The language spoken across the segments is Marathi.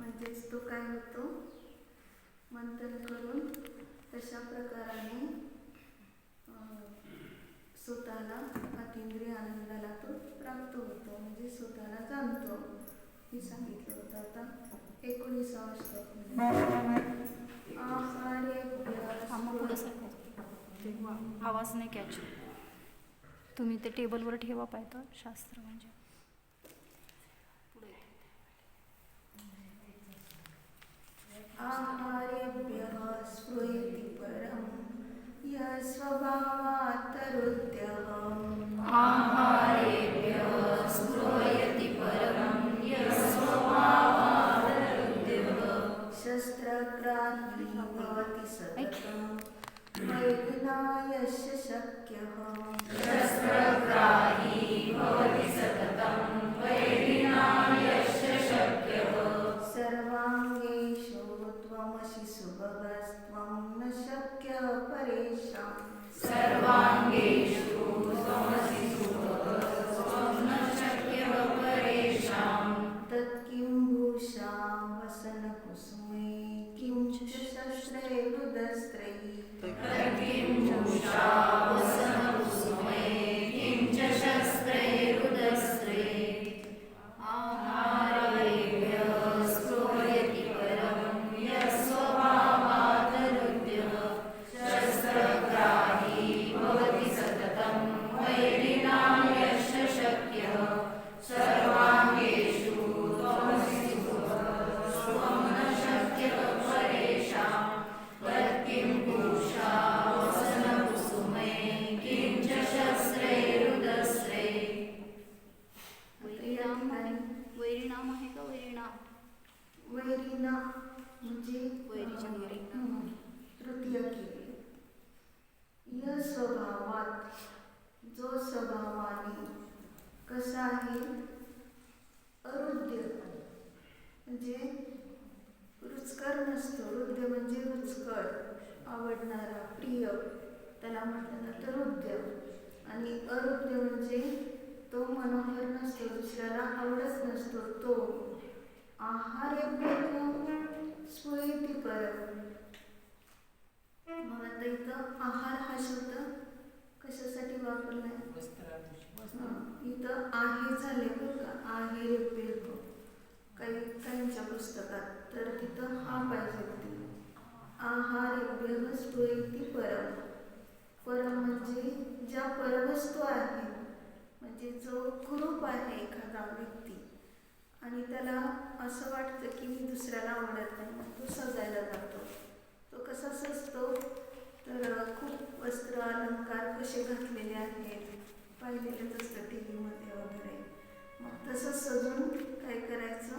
म्हणजेच तो काय होतो, मंथन करून तशा प्रकाराने स्वतःला अतींद्रिय आनंदाला तो प्राप्त होतो, म्हणजे स्वतःला जाणतो. हे सांगितलं होतं. आता 19वा श्लोक आवाज नाही कॅच. तुम्ही ते टेबलवर ठेवा पाहिजे शास्त्र म्हणजे आहारेभ्यः स्फुरति परं यस्वभावात् रुद्यः आहारेभ्यः स्फुरति परं यस्वभावात् रुद्यः शस्त्रग्राही भवति सततं वैघ्नायस्य शक्यः शस्त्रग्राही भवति सततं वैघ्नायस्य शक्यः सर्वाङ्गेषु त्वमसि सुभगस्त्वं न शक्यः परेषां सर्वाङ्गेषु त्वमसि सुभगस्त्वं न शक्यः परेषां तत्किं भूषा वसनकुसुमे किं च शस्त्रैरुदस्त्रैः तत्किं भूषा वसनकुसुमे किं च शस्त्रैरुदस्त्रैः आहारेभ्यः स्फुरति परं यस्वभावात् रुद्यः शस्त्रग्राही भवति सततं वैरिणायस्य शक्यः सर्वाङ्गेषु त्वमसि सुभगस्त्वं न शक्यः परेषां तत्किं भूषा वसनकुसुमे किं च शस्त्रैरुदस्त्रैः. वैरिणाम आहे का वैरिणाम? वैरिणा म्हणजे वैरीच्या घरी. तृतीय केली. य स्वभावात, जो स्वभावाने कसा आहे, अरुद्य म्हणजे रुचकर नसतो. रुद्य म्हणजे रुचकर, आवडणारा, प्रिय, त्याला म्हटलं जातं रुद्य. आणि अरुद्य म्हणजे तो मनोहर नसतो, दुसऱ्याला आवडत नसतो तो. आहारेभ्यः स्फुरति परं. मग आता इथं आहार हा शब्द कशासाठी वापरलाय? इथं आहे झाले बरं का, आहेरेभ्यः काहींच्या पुस्तकात, तर तिथं हा पाहिजे होती. आहारेभ्यः स्फुरति परं. परम म्हणजे ज्या परवस्तू आहेत, म्हणजे जो कुरूप आहे एखादा व्यक्ती आणि त्याला असं वाटतं की मी दुसऱ्याला आवडत नाही, मग तो सजायला जातो. तो कसा सजतो, तर खूप वस्त्र अलंकार कसे घातलेले आहेत, पाहिलेलंच असतं टी व्हीमध्ये वगैरे. मग तसं सजून काय करायचं,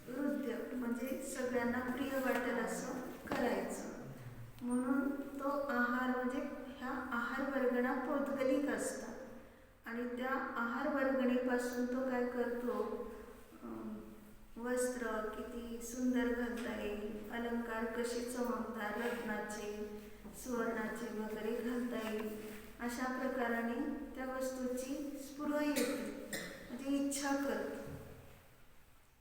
रुद्य म्हणजे सगळ्यांना प्रिय वाटेल असं करायचं. म्हणून तो आहार म्हणजे ह्या आहार वर्गणा पौद्गलिक असतात आणि त्या आहार वर्गणीपासून तो काय करतो, वस्त्र किती सुंदर घालता येईल, अलंकार कसे चमकतात, रत्नाचे, सुवर्णाचे वगैरे घालता येईल, अशा प्रकाराने त्या वस्तूची स्पृह येते, म्हणजे इच्छा करतो.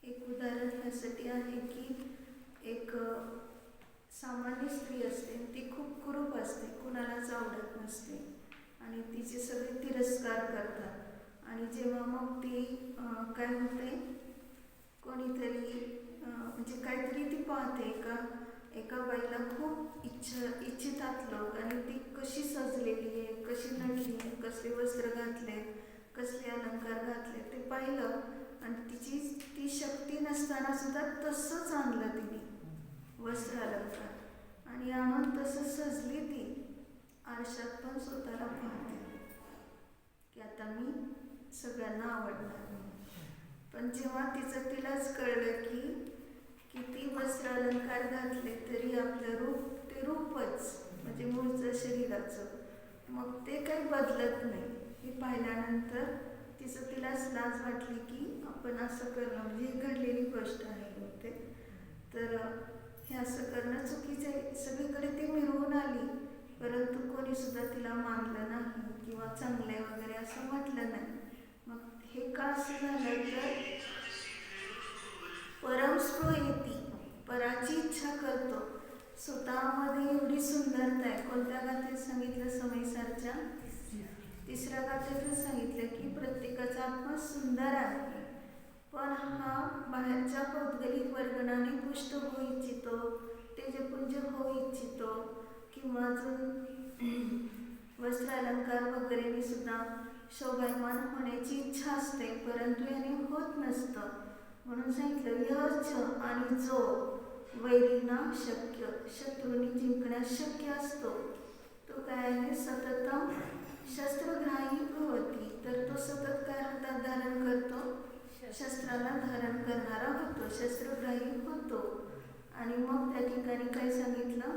एक उदाहरण ह्यासाठी आहे की एक सामान्य स्त्री असते, ती खूप कुरूप असते, कुणालाच आवडत नसते आणि तिचे सगळे तिरस्कार करतात. आणि जेव्हा मग ती काय होते, कोणीतरी म्हणजे काहीतरी ती पाहते का एका बाईला खूप इच्छितात लोक, आणि ती कशी सजलेली आहे, कशी नटली आहे, कसले वस्त्र घातले, कसले अलंकार घातले ते पाहिलं, आणि तिची ती शक्ती नसताना सुद्धा तसंच आणलं तिने वस्त्र अलंकार, आणि आणून तसं सजली ती. आरशात पण स्वतःला पाहते की आता मी सगळ्यांना आवडणार. पण जेव्हा तिलाच कळलं की किती वस्त्र अलंकार घातले तरी आपलं रूप ते रूपच, म्हणजे मूळचं शरीराचं, मग ते काही बदलत नाही. हे पाहिल्यानंतर तिलाच लाज वाटली की आपण असं करणं, म्हणजे ही घडलेली गोष्ट आहे होते, तर हे असं करणं चुकीचं आहे. सगळीकडे ती मिरवून आली, परंतु कोणी सुद्धा तिला मानलं नाही किंवा चांगले वगैरे असं म्हटलं नाही. मग हे का असं झालं, तर परमस्पृहेती, पराची इच्छा करतो. स्वतःमध्ये एवढी सुंदरता आहे. कोणत्या गाथेत सांगितलं? समयसारच्या तिसऱ्या गाथेतच सांगितलं की प्रत्येकाचा आत्मा सुंदर आहे, पण हा बाहेरच्या पौद्गलिक वर्गणाने पुष्ट होऊ इच्छितो, तेजपुंज होऊ इच्छितो, किंवा अजून वस्त्रालंकार वगैरेने सुद्धा शोभायमान होण्याची इच्छा असते, परंतु याने होत नसतं. म्हणून सांगितलं यच आणि जो वैरीना शक्य, शत्रूंनी जिंकण्यास शक्य असतो, तो काय आहे? सततम शस्त्रग्राही भवती. तर तो सतत काय हातात धारण करतो? शस्त्राला धारण करणारा होतो, शस्त्रग्राही होतो. आणि मग त्या ठिकाणी काय सांगितलं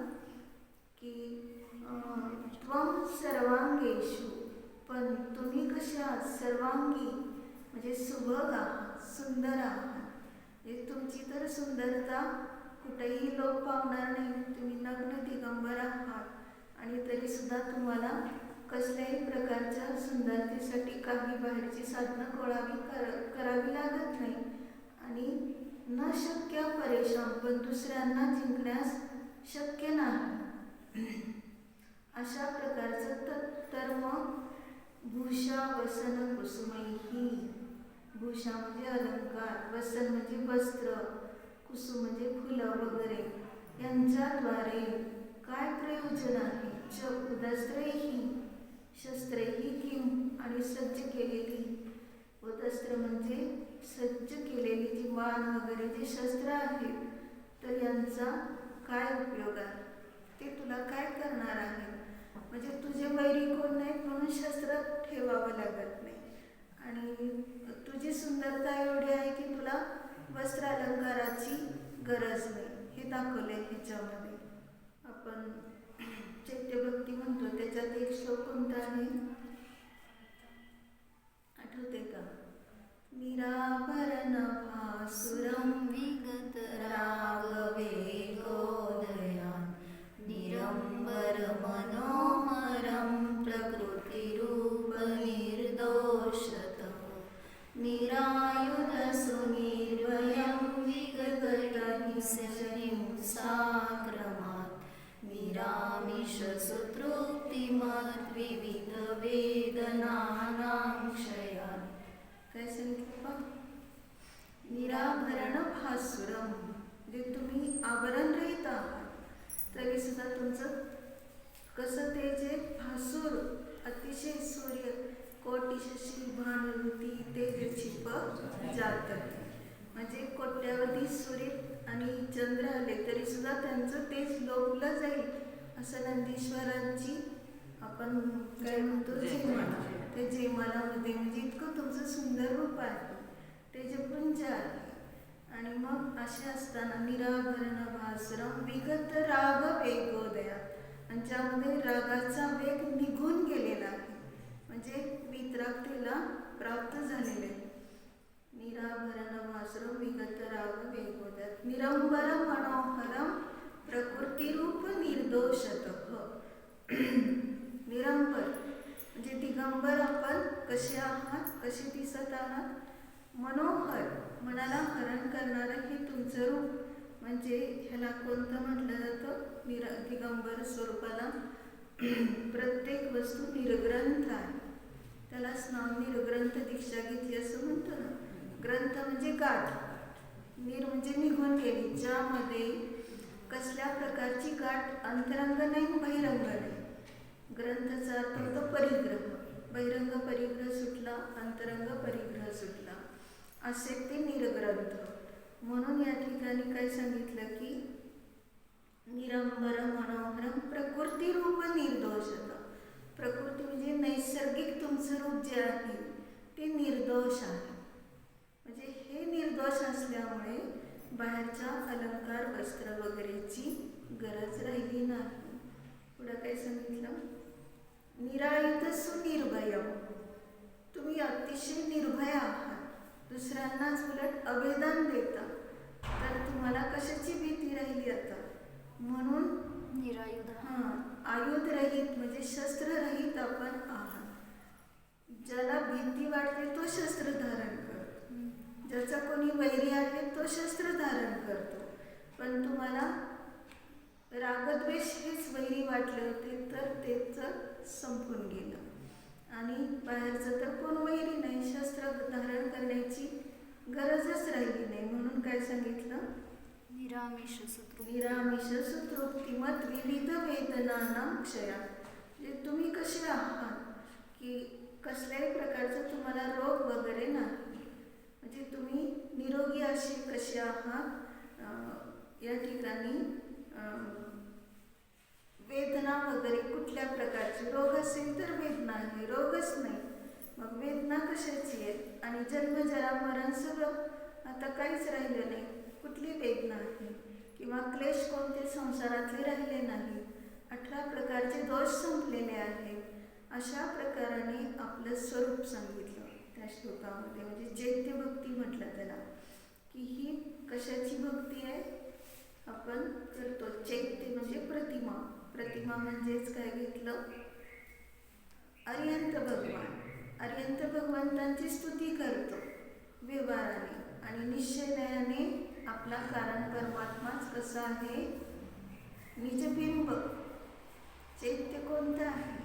की त्वम सर्वांगेषु, पण तुम्ही कशा आहात? सर्वांगी म्हणजे सुभग आहात, सुंदर आहात. म्हणजे तुमची तर सुंदरता कुठेही लोप पावणार नाही. तुम्ही नग्न दिगंबर आहात आणि तरी सुद्धा तुम्हाला कसल्याही प्रकारच्या सुंदरतेसाठी काही बाहेरची साधनं करावी लागत नाही. आणि न शक्य परेशान, पण दुसऱ्यांना जिंकण्यास शक्य नाही. अशा प्रकारचं तर मग भूषा वसन कुसुमैही, भूषा म्हणजे अलंकार, वसन म्हणजे वस्त्र, कुसुम म्हणजे फुलं वगैरे, यांच्याद्वारे काय प्रयोजन आहे? च उदस्त्रैही, शस्त्रैही किम, आणि सज्ज केलेली, उदस्त्र म्हणजे सज्ज केलेली जी बाण वगैरे जे शस्त्र आहेत, तर यांचा काय उपयोग आहे? ते तुला काय करणार आहे? म्हणजे तुझे वैरी कोण नाहीत म्हणून शस्त्र ठेवावं लागत नाही. आणि तुझी सुंदरता एवढी आहे की तुला वस्त्र अलंकाराची गरज नाही. हे दाखवलंय ह्याच्यामध्ये. आपण चैत्यभक्ती म्हणतो, त्याच्यात एक श्लोक कोणता आहे आठवते का? निराभरण भासुरं विगत रागवेगोदयान्, निरंबर मनोहरं प्रकृतिरूप निर्दोषतः, निरायुध सुनिर्भयं विगतहिंसाक्रमात्, निरामिष सुतृप्तिमत् विविध वेदनानां क्षयात्. काय सांगितलं बा? निराभरण भासुरम, म्हणजे तुम्ही आवरण रहित आहात, तरी सुद्धा तुमचं कसं ते जे भासूर, अतिशय सूर्य कोटिशशी भानुरुती तेज छिप जात, म्हणजे कोट्यावधी सूर्य आणि चंद्र आले तरी सुद्धा त्यांचं तेज लोपलं जाईल, असं नंदीश्वरांची आपण काय म्हणतो जेमा, ते जेमालामध्ये म्हणजे इतकं तुमचं सुंदर रूप आहे, तेजपुंज आहे. आणि मग असे असताना निराभरण भासुरम विगत राग वेगोदया, आणि ज्यामध्ये रागाचा वेग निघून गेलेला आहे, म्हणजे वितरागतेला प्राप्त झालेले. निराभरण भासुरम विगत राग वेगोदया, निरंबर मनोहरम प्रकृतिरूप निर्दोषतः. निरंबर म्हणजे दिगंबर आपण कसे आहात, कसे दिसत आहात? मनोहर, मनाला हरण करणारं हे तुमचं रूप. म्हणजे ह्याला कोणतं म्हटलं जातं? दिगंबर स्वरूपाला प्रत्येक वस्तू निर्ग्रंथ आहे, त्यालाच नाव निर्ग्रंथ दीक्षा घेतली असं म्हणतो ना. ग्रंथ म्हणजे गाठ, निर म्हणजे निघून गेली, ज्यामध्ये कसल्या प्रकारची गाठ अंतरंग नाही, बहिरंग नाही. ग्रंथाचा अर्थ होतो परिग्रह, बहिरंग परिग्रह सुटला, अंतरंग परिग्रह सुटला, असे ते निर्ग्रंथ. म्हणून या ठिकाणी काय सांगितलं की निरंबर मनोहरम प्रकृतिरूप निर्दोषता. प्रकृती म्हणजे नैसर्गिक तुमचं रूप जे आहे ते निर्दोष आहे. म्हणजे हे निर्दोष असल्यामुळे बाहेरच्या अलंकार वस्त्र वगैरेची गरज राहिली नाही. पुढं काय सांगितलं? निरायुध सुनिर्भयम, तुम्ही अतिशय निर्भय आहात, दुसऱ्यांनाच उलट अभेदान देता, तर तुम्हाला कशाची भीती राहिली आता? म्हणून निरायुध, आयुध रहित म्हणजे शस्त्ररहित आपण आहात. ज्याला भीती वाटते तो शस्त्र धारण करतो, शस्त्राचा कोणी वैरी आहे तो शस्त्र धारण करतो, पण तुम्हाला रागद्वेष हेच वैरी वाटले होते तर तेच संपून गेलं. आणि बाहेरचं तर कोण वैरी नाही, शस्त्र धारण करण्याची गरजच राहिली नाही. म्हणून काय सांगितलं? निरामिष शत्रू. निरामिष शत्रुक्तिमत विविध वेदनानां क्षया. म्हणजे तुम्ही कसे आहात की कसल्याही प्रकारचा तुम्हाला रोग वगैरे नाही, म्हणजे तुम्ही निरोगी असे कसे आहात. या ठिकाणी वेदना वगैरे कुठल्या प्रकारची, रोग असेल तर वेदना आहे, रोगच नाही मग वेदना कशाची आहे. आणि जन्म जरा मरण सगळं आता काहीच राहिलं नाही, कुठली वेदना आहे किंवा क्लेश कोणते संसारातले राहिले नाही, 18 प्रकारचे दोष संपलेले आहेत. अशा प्रकाराने आपलं स्वरूप सांगितलं त्या श्लोकामध्ये. म्हणजे चैत्य भक्ती म्हटलं त्याला, की ही कशाची भक्ती आहे आपण करतो. चैत्य म्हणजे प्रतिमा, प्रतिमा म्हणजेच काय घेतलं? अर्यंत भगवान. अर्यंत भगवंतांची स्तुती करतो व्यवहाराने आणि निश्चयाने. आपला कारण परमात्माच कसा आहे? निजबिंब. चैत्य कोणतं आहे?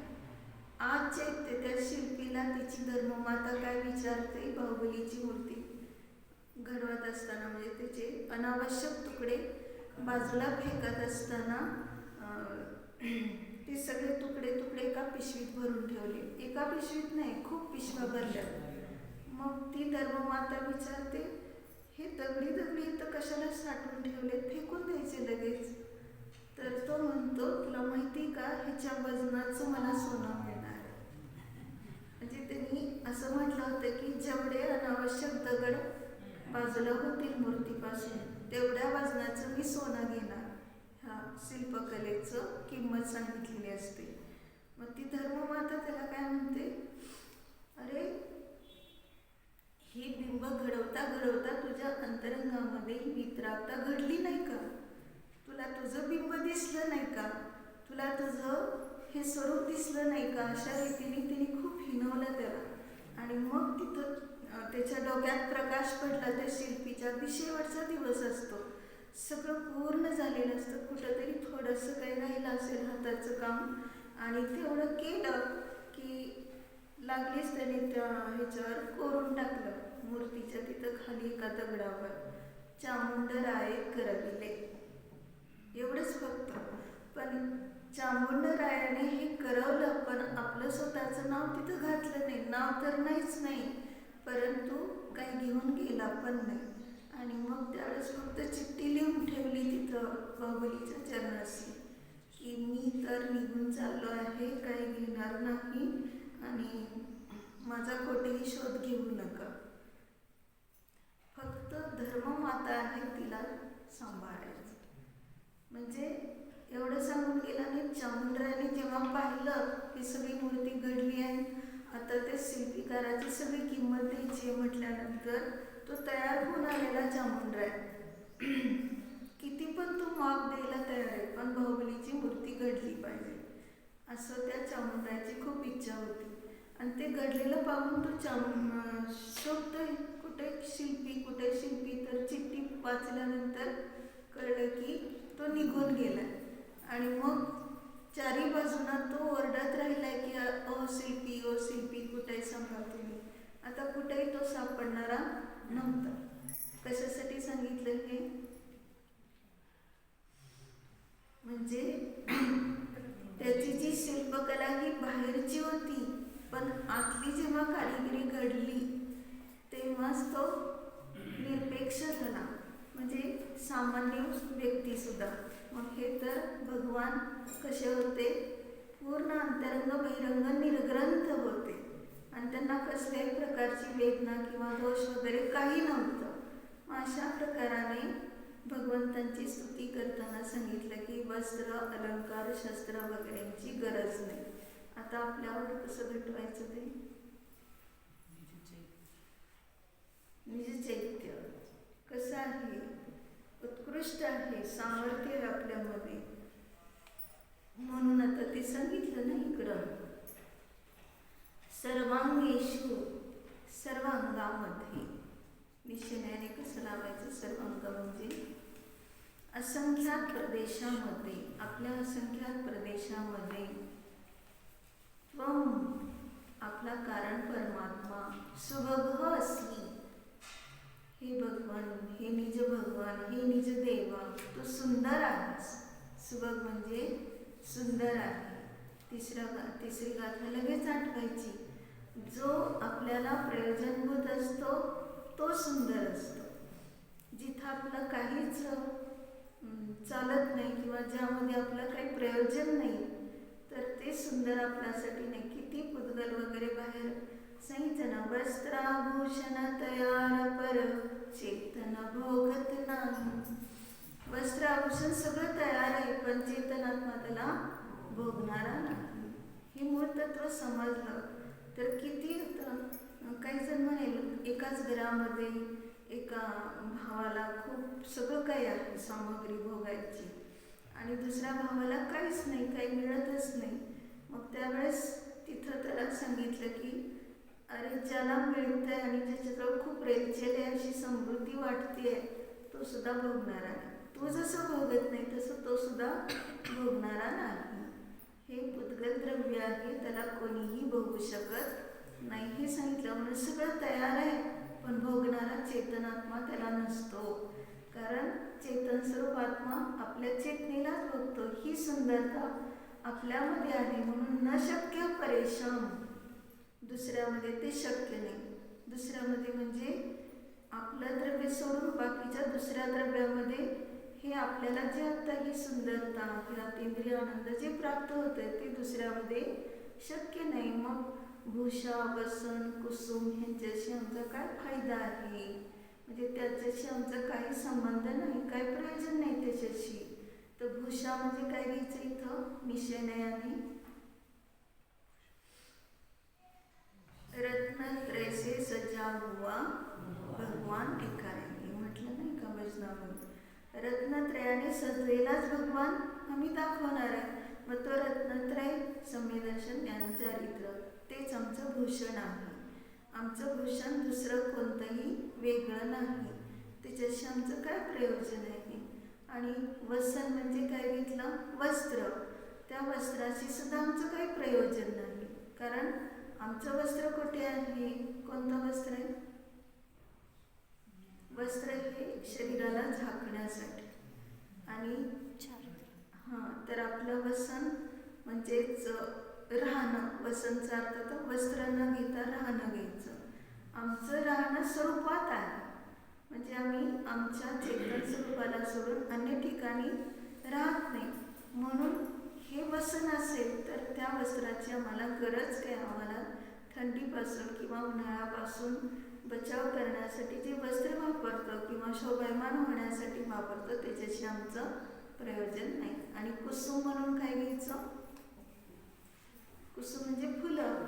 आज चैत्य. त्या शिल्पीला तिची धर्ममाता काय विचारते? बाहुबलीची मूर्ती घडवत असताना, म्हणजे त्याचे अनावश्यक तुकडे बाजूला फेकत असताना ते सगळे तुकडे तुकडे एका पिशवीत भरून ठेवले. एका पिशवीत नाही, खूप पिशव्या भरल्या. मग ती धर्ममाता विचारते, हे दगडी दगडी इथं कशाला साठवून ठेवले, फेकून द्यायचे लगेच. तर तो म्हणतो, तुला माहिती का ह्याच्या वजनाचं मला सोनं मिळणार. म्हणजे त्यांनी असं म्हटलं होतं की जेवढे अनावश्यक दगड बाजूला होतील मूर्तीपासून तेवढ्या वजनाचं मी सोनं घेणार. ह्या शिल्पकलेचं किंमत सांगितलेली असते. मग ती धर्ममाता त्याला काय म्हणते, अरे ही बिंब घडवता घडवता तुझ्या अंतरंगामध्ये ही वितरागता घडली नाही का? तुला तुझं बिंब दिसलं नाही का? तुला तुझं हे स्वरूप दिसलं नाही का? अशा रीतीने तिने खूप हिणवलं त्याला. आणि मग तिथं त्याच्या डोक्यात प्रकाश पडला. त्या शिल्पीच्या शेवटचा दिवस असतो, सगळं पूर्ण झालेलं असतं, कुठंतरी थोडंसं काही राहिलं असेल हाताचं काम, आणि तेवढं केलं की लागलीच त्याने त्या ह्याच्यावर कोरून टाकलं मूर्तीच्या तिथं खाली एका दगडावर, चामुंडराय करविले. एवढंच फक्त. पण चामुंडरायाने हे करवलं, पण आपलं स्वतःचं नाव तिथं घातलं नाही. नाव तर नाहीच नाही, परंतु काही घेऊन गेला पण नाही. आणि मग त्यावेळेस फक्त चिठ्ठी लिहून ठेवली तिथं बाहुबलीच्या चरणाशी, की मी तर निघून चाललो आहे, काही घेणार नाही आणि माझा कोठेही शोध घेऊ नका. फक्त धर्ममाता आहे, तिला सांभाळायचं. म्हणजे एवढं सांगून गेला. आणि चामुंडराने जेव्हा पाहिलं ही सगळी मूर्ती घडली आहे, आता त्या शिल्पीकाराची सगळी किंमत द्यायची म्हटल्यानंतर तो तयार होऊन आलेला चामुंडराय. किती पण तो माप द्यायला तयार आहे, पण बाहुबलीची मूर्ती घडली पाहिजे असं त्या चामुंडराची खूप इच्छा होती. आणि ते घडलेलं पाहून तो शोधतोय कुठे शिल्पी. तर चिठ्ठी वाचल्यानंतर कळलं की तो निघून गेला. आणि मग चारी बाजूना तो ओरडत राहिला की ओ शिल्पी कुठे सांगा तुम्ही. आता कुठेही तो सापडणारा नव्हता. कशासाठी सांगितलं हे? म्हणजे त्याची जी शिल्पकला ही बाहेरची होती, पण आतली जेव्हा कारिगिरी घडली तेव्हाच तो निरपेक्ष झाला, म्हणजे सामान्य व्यक्ती सुद्धा. मग हे तर भगवान कसे होते? पूर्ण अंतरंग बहिरंग निर्ग्रंथ होते आणि त्यांना कसल्याही प्रकारची वेदना किंवा दोष वगैरे काही नव्हतं. अशा प्रकाराने भगवंतांची स्तुती करताना सांगितलं की वस्त्र अलंकार शस्त्र वगैरेंची गरज नाही. आता आपल्यावर कसं भेटवायचं ते? निज चैत्य कसं आहे? उत्कृष्ट आहे, सामर्थ्य आहे आपल्यामध्ये. म्हणून आता ते सांगितलं ना इकडं, सर्वांगेषु सर्वांगामध्ये निश्चय सर्वांग म्हणजे असंख्यात प्रदेशामध्ये, आपल्या असंख्यात प्रदेशामध्ये त्वम आपला कारण परमात्मा सुबह असली, हे भगवान, हे निज भगवान, हे निज देवा, तू सुंदर आहेस. सुबह म्हणजे सुंदर आहे. तिसरी गाथा लगेच आठवायची. जो आपल्याला प्रयोजनभूत असतो तो सुंदर असतो. जिथं आपलं काहीच चालत नाही किंवा ज्यामध्ये आपलं काही प्रयोजन नाही, तर ते सुंदर आपल्यासाठी नाही. किती पुद्गल वगैरे बाहेर सांगितलं ना, वस्त्राभूषण तयार पर चेतन भोगत नाही. वस्त्र आभूषण सगळं तयार आहे, पण चेतनात्मा त्याला भोगणारा नाही. हे मूळ तत्व समजलं तर किती होतं. काही जण म्हणेल एकाच घरामध्ये एका भावाला खूप सगळं काही आहे सामग्री भोगायची आणि दुसऱ्या भावाला काहीच नाही, काही मिळतच नाही. मग त्यावेळेस तिथं त्याला सांगितलं की अरे ज्याला मिळतंय आणि ज्याच्याजवळ खूप रेलचेल आहे, अशी समृद्धी वाटतेय, तो सुद्धा भोगणारा नाही. तू जसं भोगत नाही तसं तो सुद्धा भोगणारा नाही. हे पुद्गल द्रव्य आहे, त्याला कोणीही भोगू शकत नाही हे सांगितलं. म्हणून सगळं तयार आहे, पण भोगणारा चेतनात्मा त्याला नसतो. कारण चेतन स्वरूप आत्मा आपल्या चेतनेलाच भोगतो. ही सुंदरता आपल्यामध्ये आहे, म्हणून न शक्य परेशान. दुसऱ्यामध्ये ते शक्य नाही. दुसऱ्यामध्ये म्हणजे आपलं द्रव्य सोडून बाकीच्या दुसऱ्या द्रव्यामध्ये हे आपल्याला जे आता ही सुंदरता किंवा इंद्रिय आनंद जे प्राप्त होते ते दुसऱ्यामध्ये शक्य नाही. मग भूषा, वसन, कुसुम ह्यांच्याशी आमचा काय फायदा आहे? म्हणजे त्याच्याशी आमचा काही संबंध नाही, काही प्रयोजन नाही त्याच्याशी. तर भूषा म्हणजे काय घ्यायचं इथं निश्चयाने, रत्नत्रय से सजा हुआ भगवान एकाएकी, म्हटलं नाही का भजनामध्ये. रत्नत्रयाने सजलेलाच भगवान आम्ही दाखवणार आहे. मग तो रत्नत्रय संवेदनशील ज्ञानचारित्र तेच आमचं भूषण आहे. आमचं भूषण दुसरं कोणतंही वेगळं नाही, त्याच्याशी आमचं काय प्रयोजन आहे. आणि वसन म्हणजे काय घेतलं, वस्त्र. त्या वस्त्राशी सुद्धा आमचं काही प्रयोजन नाही, कारण आमचं वस्त्र कुठे आहे, कोणतं वस्त्र आहे. वस्त्र हे शरीराला झाकण्यासाठी आणि तर आपलं वसन म्हणजेच राहणं. वसनचा अर्थ तर वस्त्र न घेता राहणं घ्यायचं. आमचं राहणं स्वरूपात आहे, म्हणजे आम्ही आमच्या चेतन स्वरूपाला सोडून अन्य ठिकाणी राहत नाही. म्हणून हे वसन असेल तर त्या वस्त्राची आम्हाला गरज काय. आम्हाला थंडीपासून किंवा उन्हाळ्यापासून बचाव करण्यासाठी जे वस्त्र वापरतो किंवा शोभायमान होण्यासाठी वापरतो त्याच्याशी आमचं प्रयोजन नाही. आणि कुसुम म्हणून काय घ्यायचं, कुसुम म्हणजे फुलं.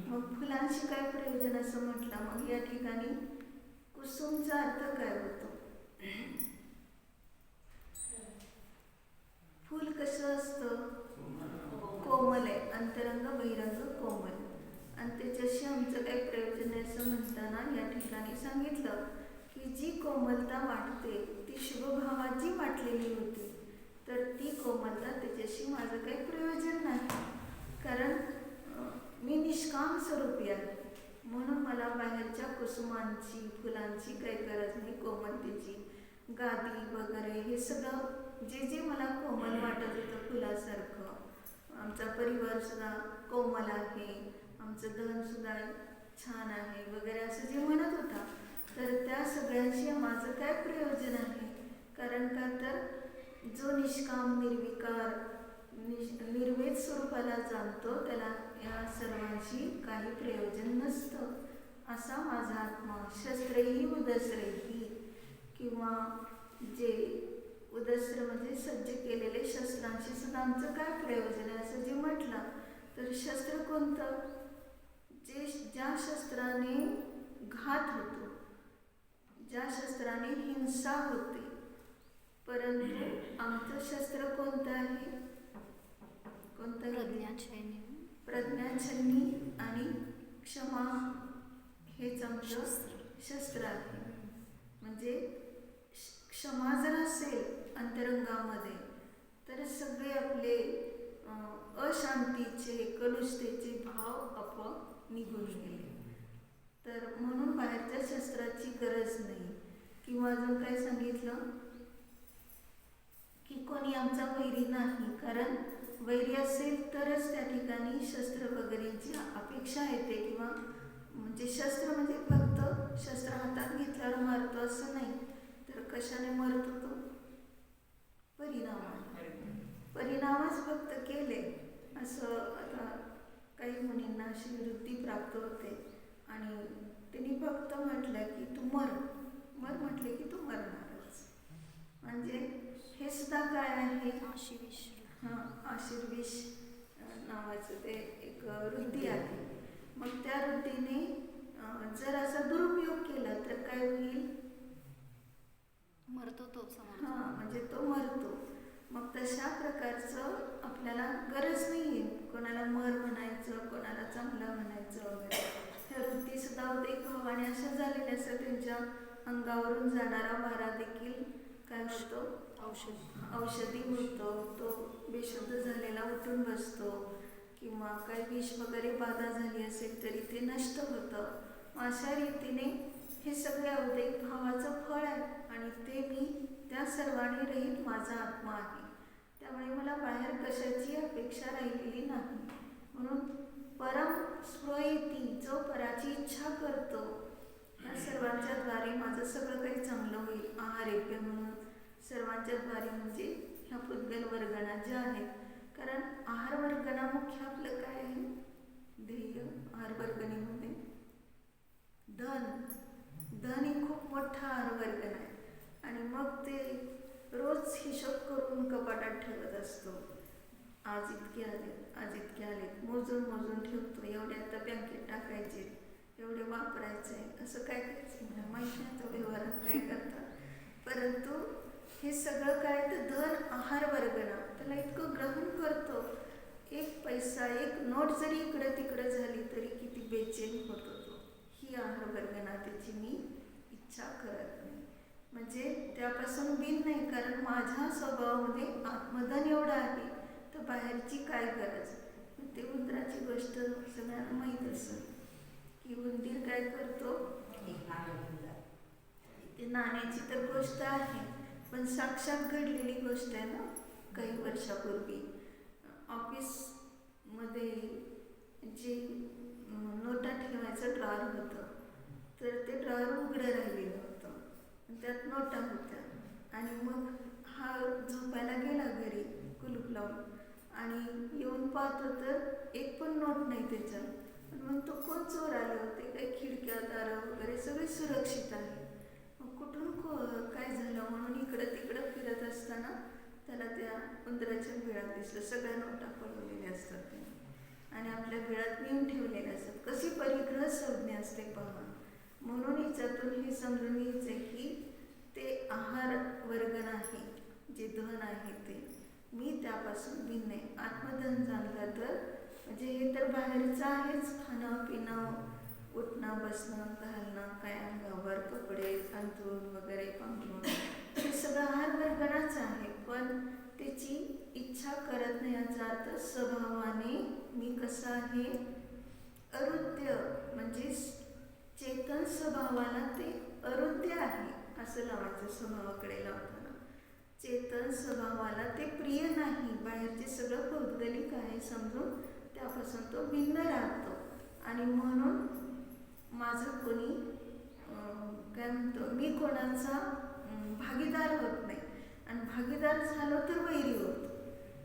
मग फुलांशी काय प्रयोजन असं म्हटलं. मग या ठिकाणी कुसुमचा अर्थ काय होतो. फूल कसं असतं, कोमल आहे, अंतरंग बहिरंग कोमल, आणि त्याच्याशी आमचं काही प्रयोजन आहे असं म्हणताना या ठिकाणी सांगितलं की जी कोमलता वाटते ती शुभभावाची वाटलेली होती, तर ती कोमलता त्याच्याशी माझं काही प्रयोजन नाही. कारण मी निष्काम स्वरूपी आहे, म्हणून मला बाहेरच्या कुसुमांची फुलांची काही गरज नाही. कोमलतेची गादी वगैरे हे सगळं जे जे मला कोमल वाटत होतं फुलासारखं. आमचा परिवारसुद्धा कोमल आहे, आमचं धनसुद्धा छान आहे वगैरे असं जे म्हणत होता, तर त्या सगळ्यांशी माझं काय प्रयोजन आहे. कारण का तर जो निष्काम निर्विकार निर्वेद स्वरूपाला जाणतो त्याला या सर्वांशी काही प्रयोजन नसतं. असा माझा आत्मा. शस्त्रही उदस्त्रही, किंवा जे उदस्त्र म्हणजे सज्ज केलेले शस्त्रांशी सुद्धा आमचं काय प्रयोजन आहे असं जे म्हटलं, तर शस्त्र कोणतं, जे ज्या शस्त्राने घात होतो, ज्या शस्त्राने हिंसा होते. परंतु आमचं शस्त्र कोणतं आहे, कोणतं, प्रज्ञाछन्नी आणि क्षमा हेच आमचं शस्त्र आहे. म्हणजे क्षमा जर असेल अंतरंगामध्ये तर सगळे आपले अशांतीचे कलुषतेचे भाव आपोआप निघून गेले. तर म्हणून बाहेरच्या शस्त्राची गरज नाही. किंवा अजून काय सांगितलं की कोणी आमचा वैरी नाही, कारण वैरी असेल तरच त्या ठिकाणी शस्त्र वगैरेची अपेक्षा येते. किंवा म्हणजे शस्त्र म्हणजे फक्त शस्त्र हातात घेतल्यावर मारतो असं नाही, तर कशाने मरतो तो परिणामच फक्त केले असं. आता काही मुलींना अशी वृत्ती प्राप्त होते आणि त्यांनी फक्त म्हटलं की तू मर म्हटले की तू मरणारच. म्हणजे हे सुद्धा काय आहे, आशीर्विष नावाचं ते एक वृत्ती आहे. मग त्या वृत्तीने जर असा दुरुपयोग केला तर काय होईल, मरतो तो. म्हणजे तो मरतो. मग तशा प्रकारचं आपल्याला गरज नाही आहे कोणाला मर म्हणायचं, कोणाला चांगलं म्हणायचं वगैरे. ह्या वृत्ती सुद्धा उद्रेक भावाने अशा झालेल्या असतात, त्यांच्या अंगावरून जाणारा वारा देखील काय होतो, औषधी होतो. तो बेशुद्ध झालेला उठून बसतो. किंवा काही विष वगैरे बाधा झाली असेल तरी ते नष्ट होतं. अशा रीतीने हे सगळे अवदैक भावाचं फळ आहे आणि ते मी त्या सर्वांनी रहित माझा आत्मा आहे. त्यामुळे मला बाहेर कशाची अपेक्षा राहिलेली नाही. म्हणून परम स्फुरयती, जो पराची इच्छा करतो, या सर्वांच्या द्वारे माझं सगळं काही चांगलं होईल. आहारेप्य म्हणून सर्वांच्या द्वारे म्हणजे ह्या पुद्गल वर्गणा ज्या आहेत. कारण आहार वर्गणा मुख्य आपलं काय आहे, ध्येय आहार वर्गणीमध्ये धन ही खूप मोठा आहार वर्गण आहे. आणि मग ते रोज हिशोब करून कपाटात ठेवत असतो. आज इतके आलेत मोजून ठेवतो. एवढे आता बँकेत टाकायचे, एवढे वापरायचे, असं काय करायचं मला माहीत नाही तो व्यवहारात काय करतात. परंतु हे सगळं काय तर धन आहार वर्गणा त्याला इतकं ग्रहण करतो. एक पैसा, एक नोट जरी इकडं तिकडं झाली तरी किती बेचैन होतो तो. ही आहार वर्गणा त्याची मी इच्छा करत नाही. म्हणजे त्यापासून बिन नाही, कारण माझ्या स्वभावामध्ये आत्मधन एवढं आहे तर बाहेरची काय गरज. ते उंदराची गोष्ट सगळ्यांना माहीत असेल की उंदीर काय करतो, ते नाण्याची तर गोष्ट आहे पण साक्षात घडलेली गोष्ट आहे ना. काही वर्षापूर्वी ऑफिसमध्ये जे नोटा ठेवायचं ड्रॉवर होतं, तर ते ड्रॉवर उघडं राहिलेलं होतं, त्यात नोटा होत्या. आणि मग हा झोपायला गेला घरी कुलूप लावून आणि येऊन पाहतो तर एक पण नोट नाही त्याच्यात. मग तो कोण चोर आले होते, काही खिडक्या दारं वगैरे सगळे सुरक्षित आहे. मग कुठून काय झालं म्हणून इकडं तिकडं फिरत असताना त्याला त्या उंदराच्या बिळात दिसलं. सगळ्या नोटा पडवलेल्या असतात त्याने आणि आपल्या बिळात नेऊन ठेवलेल्या असतात. कशी परिग्रह संज्ञा असते पहा. म्हणून याच्यातून हे समजून घ्यायचं की ते आहार वर्गण आहे, जे धन आहे ते मी त्यापासून भिन्न आहे. आत्मधन जाणलं तर म्हणजे हे तर बाहेरचं आहेच, खाणं पिणं उठणं बसणं घालणं, काय अंगावर कपडे अंथरूण वगैरे पांघरूण, हे सगळं आहार वर्गणाच आहे. पण त्याची इच्छा करत नाही. याचा अर्थ स्वभावाने मी कसं आहे, अरुद्य म्हणजे चेतन स्वभावाला ते अरुद्य आहे असं लावायचं. स्वभावाकडे लावताना चेतन स्वभावाला ते प्रिय नाही, बाहेरचे सगळं भौगोलिक आहे समजून त्यापासून तो भिन्न राहतो. आणि म्हणून माझं कोणी काय म्हणतो, मी कोणाचा भागीदार होत नाही. आणि भागीदार झालो तर वैरी होतो,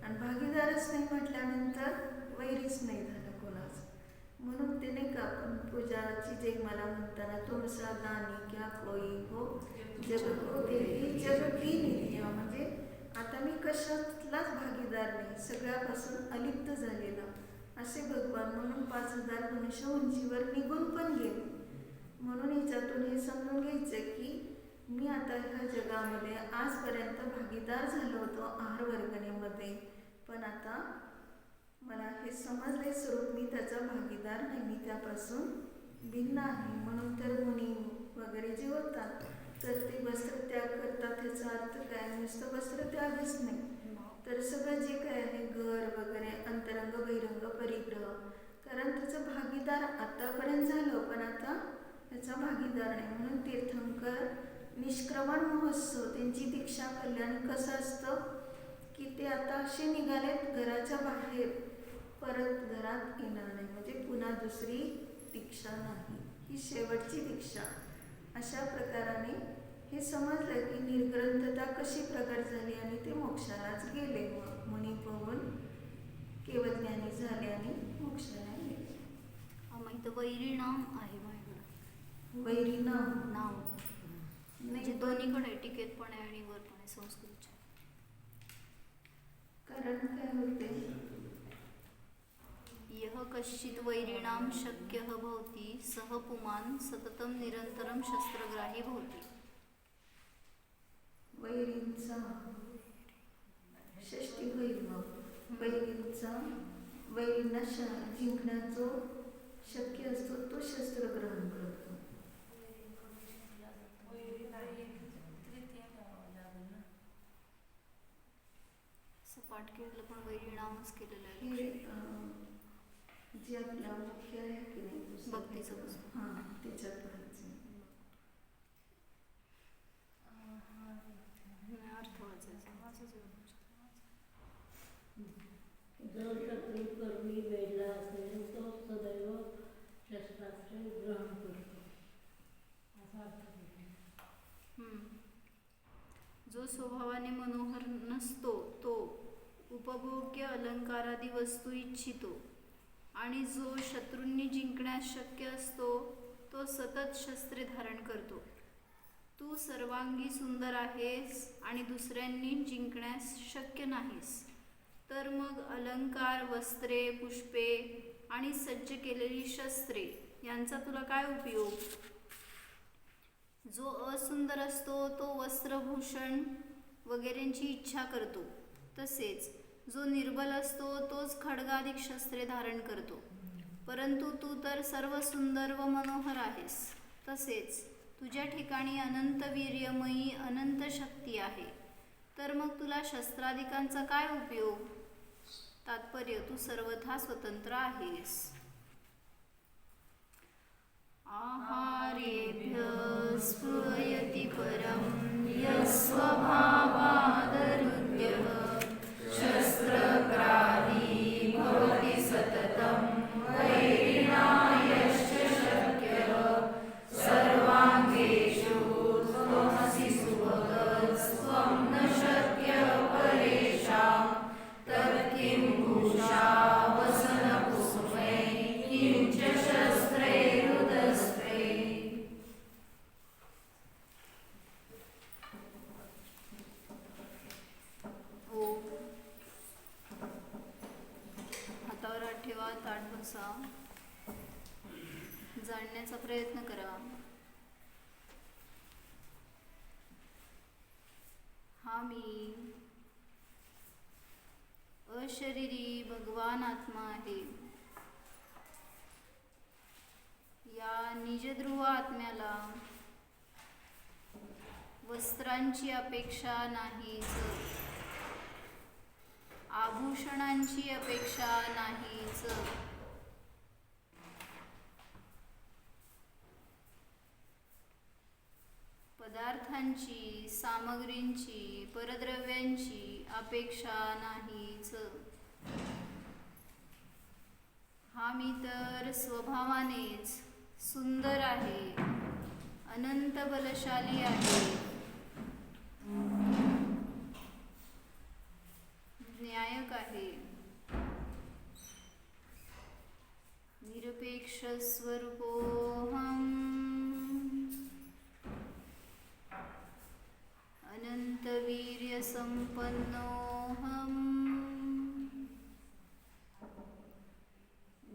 आणि भागीदारच नाही म्हटल्यानंतर वैरीच नाही झालं कोणाचं. म्हणून ते नाही का आपण पूजाची जे मला म्हणताना तुमचा दानी क्या कोई हो जग को देवी जग की निधी, म्हणजे आता मी कशातलाच भागीदार नाही, सगळ्यापासून अलिप्त झालेला असे भगवान. म्हणून 5000 मनुष्य उंचीवर निघून पण गेले. म्हणून याच्यातून हे समजून घ्यायचं की मी आता ह्या जगामध्ये आजपर्यंत भागीदार झालो होतो आहार वर्गणीमध्ये, पण आता मला हे समजले स्वरूप मी त्याचा भागीदार नाही, मी त्यापासून भिन्न आहे. म्हणून तर मुनी वगैरे जे होतात तर ते वस्त्रत्याग करतात. ह्याचा अर्थ काय? नुसतं वस्त्रत्यागच नाही, तर सगळं जे काय आहे घर वगैरे, अंतरंग बहिरंग परिग्रह, कारण त्याचं भागीदार आतापर्यंत झालं, पण आता त्याचा भागीदार नाही. म्हणून तीर्थंकर निष्क्रमण महोत्सव त्यांची दीक्षा खाल्ली. आणि कसं असतं की ते आता असे निघालेत घराच्या बाहेर, परत घरात येणार नाही, म्हणजे पुन्हा दुसरी दीक्षा नाही, ही शेवटची दीक्षा. अशा प्रकाराने हे समजलं की निर्ग्रंथता कशी प्रकट झाली आणि ते मोक्षालाच गेले. मुनी पाहून केवलज्ञानी झाले आणि मोक्षाला गेले. मग इथं वैरी नाम आहे माझ्याकडं. वैरी नाम नाव म्हणजे नाही, दोन्हीकडे टिकेत पण आहे आणि वर पण आहे संस्कृतच्या. कारण काय होते, यह कश्चित वैरिणाम शक्यः भवति सह पुमान् सततं निरन्तरं शस्त्रग्राही भवति. वैरींचा षष्टी होईल. मग वैरींना जिंकण्याचा शक्य असतो तो शस्त्र ग्रहण करतो. असं पाठ केलेलं पण वैरिणामच केलेलं आहे. हे जे आपला मुख्य आहे की नाही पुस्तक, भक्तीचं पुस्तक. हां, त्याच्यात पाहायचं. अर्थ वाचायचा जो शत्रू कर्मी वेडला असेल तो सदैव शस्त्रास्त्र ग्रहण करतो, असा अर्थ होतो. जो स्वभावाने मनोहर नसतो तो उपभोग्य अलंकारादी वस्तू इच्छितो, आणि जो शत्रूंनी जिंकण्यास शक्य असतो तो सतत शस्त्रे धारण करतो. तू सर्वांगी सुंदर आहेस आणि दुसऱ्यांनी जिंकण्यास शक्य नाहीस, तर मग अलंकार, वस्त्रे, पुष्पे आणि सज्ज केलेली शस्त्रे यांचा तुला काय उपयोग? जो असुंदर असतो तो वस्त्रभूषण वगैरेंची इच्छा करतो, तसेच जो निर्बल असतो तोच खड्गाधिक शस्त्रे धारण करतो. परंतु तू तर सर्व सुंदर व मनोहर आहेस, तसेच तुझ्या ठिकाणी अनंत वीर्यमयी अनंत शक्ती आहे, तर मग तुला शस्त्राधिकांचा काय उपयोग? तात्पर्य, तू सर्वथा स्वतंत्र आहेस. आहारेभ्य स्फुरयति परं यस्वभावादरुद्यः शस्त्रग्राही भवति सततं वैरिणा यश्च शक्यः सर्वाङ्गेषु त्वमसि सुभगस्त्वं न शक्यः परेषां तत्किं भूषा वसनकुसुमै किं च शस्त्रैरुदस्त्रे. हातावर हात ठेवा, ताठ बसा, जाणण्याचा प्रयत्न करा. हा मी अशरीरी भगवान आत्मा आहे. या निजध्रुव आत्म्याला वस्त्रांची अपेक्षा नाहीच, आभूषणांची अपेक्षा नाहीच, पदार्थांची, सामग्रींची, परद्रव्यांची अपेक्षा नाहीच. हा मी तर स्वभावानेच सुंदर आहे, अनंत बलशाली आहे, न्यायक आहे, निरपेक्ष स्वरूपोऽहम्, अनंत वीर्य संपन्नोऽहम्,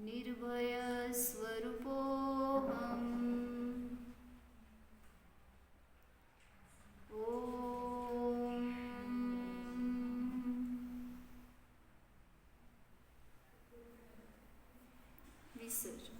निर्भय स्वरूपोऽहम्. ओम विसर्जन.